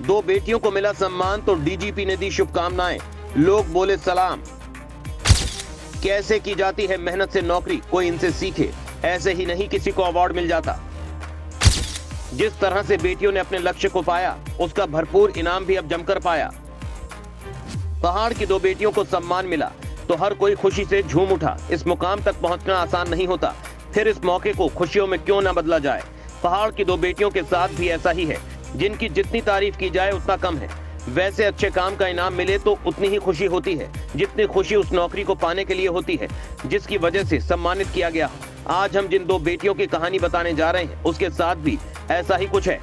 दो बेटियों को मिला सम्मान तो डीजीपी ने दी शुभकामनाएं, लोग बोले सलाम। कैसे की जाती है मेहनत से नौकरी, कोई इनसे सीखे, ऐसे ही नहीं किसी को अवार्ड मिल जाता। जिस तरह से बेटियों ने अपने लक्ष्य को पाया, उसका भरपूर इनाम भी अब जमकर पाया। पहाड़ की दो बेटियों को सम्मान मिला तो हर कोई खुशी से झूम उठा। इस मुकाम तक पहुंचना आसान नहीं होता, फिर इस मौके को खुशियों में क्यों न बदला जाए। पहाड़ की दो बेटियों के साथ भी ऐसा ही है, जिनकी जितनी तारीफ की जाए उतना कम है। वैसे अच्छे काम का इनाम मिले तो उतनी ही खुशी होती है, जितनी खुशी उस नौकरी को पाने के लिए होती है जिसकी वजह से सम्मानित किया गया। आज हम जिन दो बेटियों की कहानी बताने जा रहे हैं, उसके साथ भी ऐसा ही कुछ है।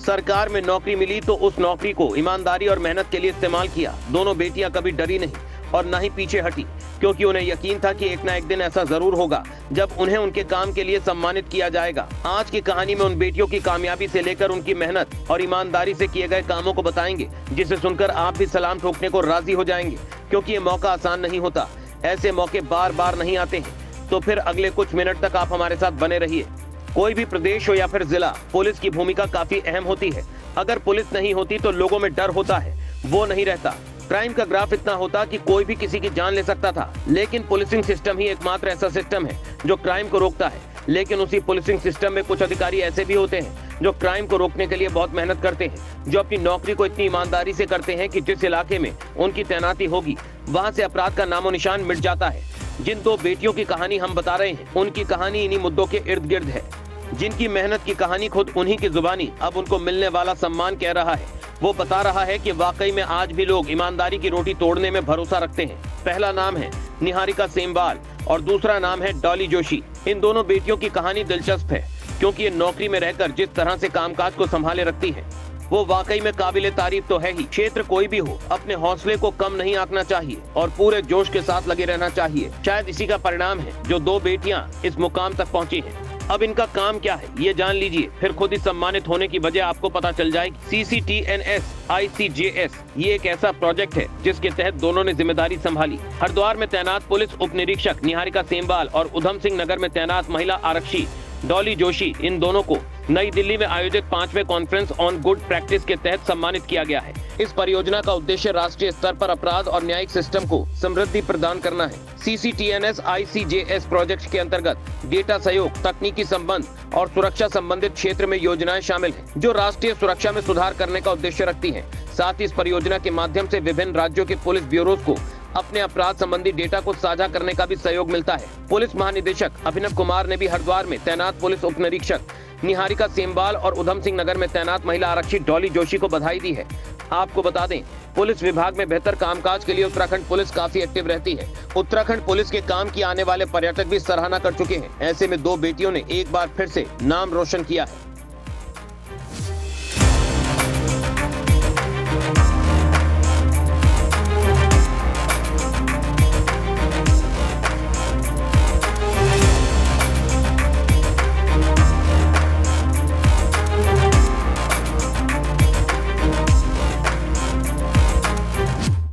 सरकार में नौकरी मिली तो उस नौकरी को ईमानदारी और मेहनत के लिए इस्तेमाल किया। दोनों बेटियां कभी डरी नहीं और न ही पीछे हटी, क्योंकि उन्हें यकीन था कि एक ना एक दिन ऐसा जरूर होगा जब उन्हें उनके काम के लिए सम्मानित किया जाएगा। आज की कहानी में उन बेटियों की कामयाबी से लेकर उनकी मेहनत और ईमानदारी से किए गए कामों को बताएंगे, जिसे सुनकर आप भी सलाम ठोकने को राजी हो जाएंगे, क्योंकि ये मौका आसान नहीं होता। ऐसे मौके बार बार नहीं आते हैं। तो फिर अगले कुछ मिनट तक आप हमारे साथ बने रहिए। कोई भी प्रदेश हो या फिर जिला, पुलिस की भूमिका काफी अहम होती है। अगर पुलिस नहीं होती तो लोगों में डर होता है, वो नहीं रहता। क्राइम का ग्राफ इतना होता कि कोई भी किसी की जान ले सकता था, लेकिन पुलिसिंग सिस्टम ही एकमात्र ऐसा सिस्टम है जो क्राइम को रोकता है। लेकिन उसी पुलिसिंग सिस्टम में कुछ अधिकारी ऐसे भी होते हैं जो क्राइम को रोकने के लिए बहुत मेहनत करते हैं, जो अपनी नौकरी को इतनी ईमानदारी से करते हैं कि जिस इलाके में उनकी तैनाती होगी वहाँ से अपराध का नामो निशान मिट जाता है। जिन दो बेटियों की कहानी हम बता रहे हैं, उनकी कहानी इन्हीं मुद्दों के इर्द गिर्द है। जिनकी मेहनत की कहानी खुद उन्हीं की जुबानी अब उनको मिलने वाला सम्मान कह रहा है। वो बता रहा है कि वाकई में आज भी लोग ईमानदारी की रोटी तोड़ने में भरोसा रखते हैं। पहला नाम है निहारिका सेमवाल और दूसरा नाम है डॉली जोशी। इन दोनों बेटियों की कहानी दिलचस्प है, क्योंकि ये नौकरी में रहकर जिस तरह से कामकाज को संभाले रखती है, वो वाकई में काबिले तारीफ तो है ही। क्षेत्र कोई भी हो, अपने हौसले को कम नहीं आंकना चाहिए और पूरे जोश के साथ लगे रहना चाहिए। शायद इसी का परिणाम है जो दो बेटियां इस मुकाम तक पहुंची हैं। अब इनका काम क्या है ये जान लीजिए, फिर खुद ही सम्मानित होने की वजह आपको पता चल जाएगी। CCTNS ICJS ये एक ऐसा प्रोजेक्ट है जिसके तहत दोनों ने जिम्मेदारी संभाली। हरिद्वार में तैनात पुलिस उप निरीक्षक निहारिका सेमवाल और उधम सिंह नगर में तैनात महिला आरक्षी डॉली जोशी, इन दोनों को नई दिल्ली में आयोजित 5वें कॉन्फ्रेंस ऑन गुड प्रैक्टिस के तहत सम्मानित किया गया है। इस परियोजना का उद्देश्य राष्ट्रीय स्तर पर अपराध और न्यायिक सिस्टम को समृद्धि प्रदान करना है। CCTNS ICJS प्रोजेक्ट के अंतर्गत डेटा सहयोग, तकनीकी संबंध और सुरक्षा संबंधित क्षेत्र में योजनाएं शामिल हैं, जो राष्ट्रीय सुरक्षा में सुधार करने का उद्देश्य रखती हैं। साथ ही इस परियोजना के माध्यम से विभिन्न राज्यों के पुलिस ब्यूरोज को अपने अपराध संबंधी डेटा को साझा करने का भी सहयोग मिलता है। पुलिस महानिदेशक अभिनव कुमार ने भी हरिद्वार में तैनात पुलिस उप निरीक्षक निहारिका सेमवाल और उधम सिंह नगर में तैनात महिला आरक्षी डॉली जोशी को बधाई दी है। आपको बता दें, पुलिस विभाग में बेहतर कामकाज के लिए उत्तराखंड पुलिस काफी एक्टिव रहती है। उत्तराखंड पुलिस के काम की आने वाले पर्यटक भी सराहना कर चुके हैं। ऐसे में दो बेटियों ने एक बार फिर से नाम रोशन किया है।